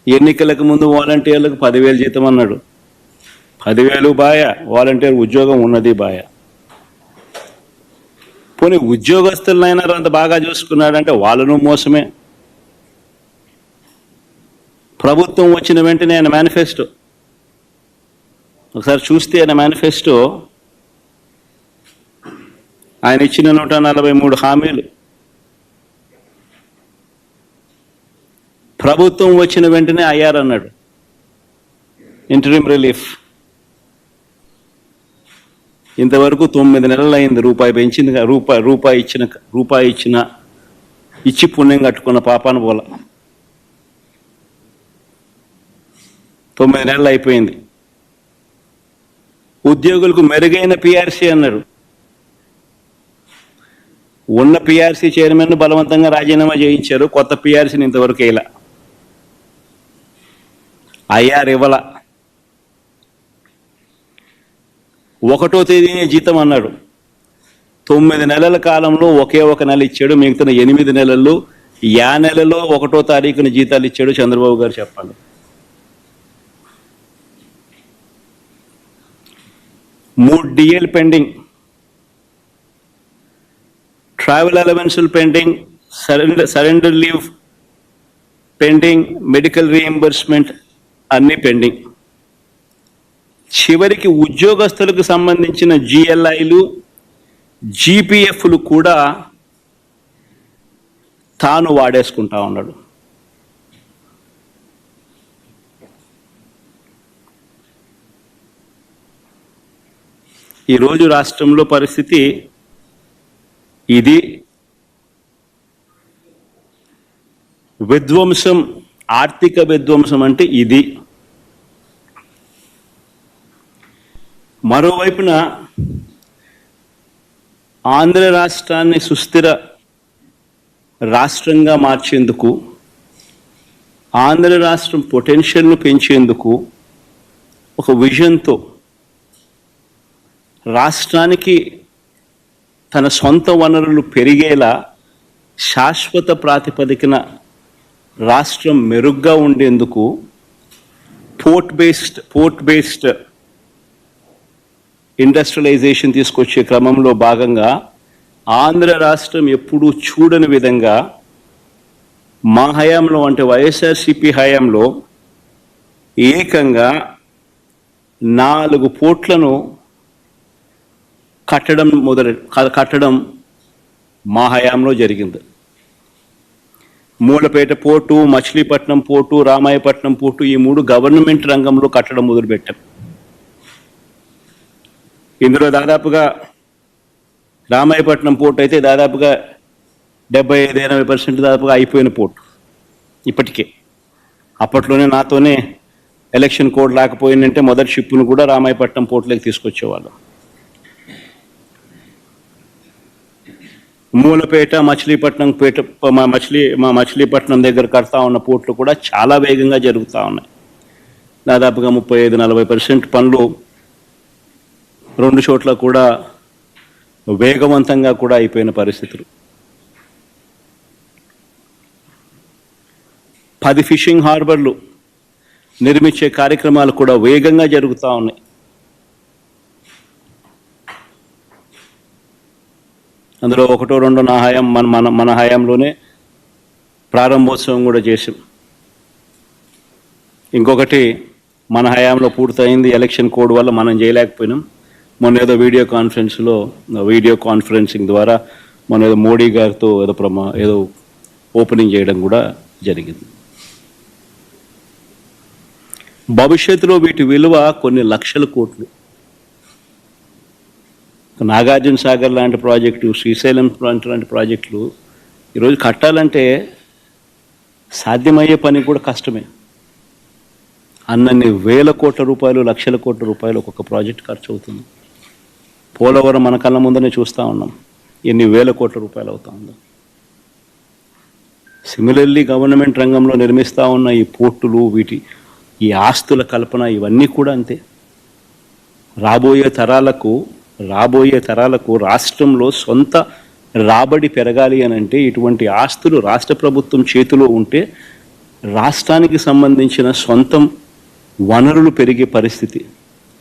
ఎన్నికలకు ముందు వాలంటీర్లకు 10,000 జీతం అన్నాడు. 10,000 బాయ, వాలంటీర్ ఉద్యోగం ఉన్నది బాయ. పోనీ ఉద్యోగస్తులైనా అంత బాగా చూసుకున్నాడంటే వాళ్ళను మోసమే. ప్రభుత్వం వచ్చిన వెంటనే ఆయన మేనిఫెస్టో ఒకసారి చూస్తే, ఆయన మేనిఫెస్టో ఆయన ఇచ్చిన 143 హామీలు ప్రభుత్వం వచ్చిన వెంటనే అయ్యారన్నాడు. ఇంటరిమ్ రిలీఫ్ ఇంతవరకు 9 నెలలు అయింది. రూపాయి పెంచింది, రూపాయి ఇచ్చి పుణ్యం కట్టుకున్న పాపాను పోల. 9 నెలలు అయిపోయింది. ఉద్యోగులకు మెరుగైన పిఆర్సీ అన్నాడు. ఉన్న పిఆర్సీ చైర్మన్ బలవంతంగా రాజీనామా చేయించారు. కొత్త పిఆర్సీని ఇంతవరకు వేయలా. ఐఆర్ ఇవ్వాల. 1వ తేదీనే జీతం అన్నాడు. 9 నెలల కాలంలో ఒకే ఒక నెల ఇచ్చాడు. మిగతా 8 నెలల్లో నెలలో 1వ తారీఖున జీతాలు ఇచ్చాడు చంద్రబాబు గారు. చెప్పండి. 3 డిఎల్ పెండింగ్, ట్రావెల్ అలవెన్సులు pending, surrender leave pending, medical reimbursement అన్నీ పెండింగ్. చివరికి ఉద్యోగస్తులకు సంబంధించిన జిఎల్ఐలు, జీపీఎఫ్లు కూడా తాను వాడేసుకుంటా ఉన్నాడు. ఈరోజు రాష్ట్రంలో పరిస్థితి ఇది. విధ్వంసం, ఆర్థిక విధ్వంసం అంటే ఇది. మరోవైపున ఆంధ్ర రాష్ట్రాన్ని సుస్థిర రాష్ట్రంగా మార్చేందుకు, ఆంధ్ర రాష్ట్రం పొటెన్షియల్ను పెంచేందుకు ఒక విజన్తో రాష్ట్రానికి తన సొంత వనరులు పెరిగేలా శాశ్వత ప్రాతిపదికన రాష్ట్రం మెరుగ్గా ఉండేందుకు పోర్ట్ బేస్డ్ ఇండస్ట్రియలైజేషన్ తీసుకొచ్చే క్రమంలో భాగంగా ఆంధ్ర రాష్ట్రం ఎప్పుడూ చూడని విధంగా మా హయాంలో, అంటే వైఎస్ఆర్సీపీ హయాంలో ఏకంగా 4 పోర్ట్లను కట్టడం మా హయాంలో జరిగింది. Mulapeta port, Machilipatnam port, Ramayapatnam port, ఈ 3 గవర్నమెంట్ రంగంలో కట్టడం మొదలుపెట్టాం. ఇందులో దాదాపుగా రామాయపట్నం పోర్టు అయితే దాదాపుగా 75-80% దాదాపుగా అయిపోయిన పోర్టు ఇప్పటికే. అప్పట్లోనే నాతోనే ఎలక్షన్ కోడ్ లేకపోయిందంటే మొదటి షిప్పును కూడా రామాయపట్నం పోర్టులోకి తీసుకొచ్చేవాళ్ళు. మూలపేట, మచిలీపట్నం దగ్గర కడతా ఉన్న పోర్టులు కూడా చాలా వేగంగా జరుగుతూ ఉన్నాయి. దాదాపుగా 35-40% పనులు 2 చోట్ల కూడా వేగవంతంగా కూడా అయిపోయిన పరిస్థితులు. 10 ఫిషింగ్ హార్బర్లు నిర్మించే కార్యక్రమాలు కూడా వేగంగా జరుగుతూ ఉన్నాయి. అందులో 1-2 నా హయాం మన హయాంలోనే ప్రారంభోత్సవం కూడా చేసాం. ఇంకొకటి మన హయాంలో పూర్తయింది, ఎలక్షన్ కోడ్ వల్ల మనం చేయలేకపోయినాం. మొన్న ఏదో వీడియో కాన్ఫరెన్సింగ్ ద్వారా మన ఏదో మోడీ గారితో ఏదో ఓపెనింగ్ చేయడం కూడా జరిగింది. భవిష్యత్తులో వీటి విలువ కొన్ని లక్షల కోట్లు. నాగార్జున సాగర్ లాంటి ప్రాజెక్టు, శ్రీశైలం లాంటి ప్రాజెక్టులు ఈరోజు కట్టాలంటే సాధ్యమయ్యే పని కూడా కష్టమే. అన్నన్ని వేల కోట్ల రూపాయలు, లక్షల కోట్ల రూపాయలు ఒక్కొక్క ప్రాజెక్ట్ ఖర్చు అవుతుంది. పోలవరం మన కళ్ళ ముందనే చూస్తూ ఉన్నాం, ఎన్ని వేల కోట్ల రూపాయలు అవుతా ఉందో. సిమిలర్లీ గవర్నమెంట్ రంగంలో నిర్మిస్తూ ఉన్న ఈ పోర్టులు, ఈ ఆస్తుల కల్పన, ఇవన్నీ కూడా అంతే. రాబోయే తరాలకు రాష్ట్రంలో సొంత రాబడి పెరగాలి అని అంటే ఇటువంటి ఆస్తులు రాష్ట్ర ప్రభుత్వం చేతిలో ఉంటే రాష్ట్రానికి సంబంధించిన సొంతం వనరులు పెరిగే పరిస్థితి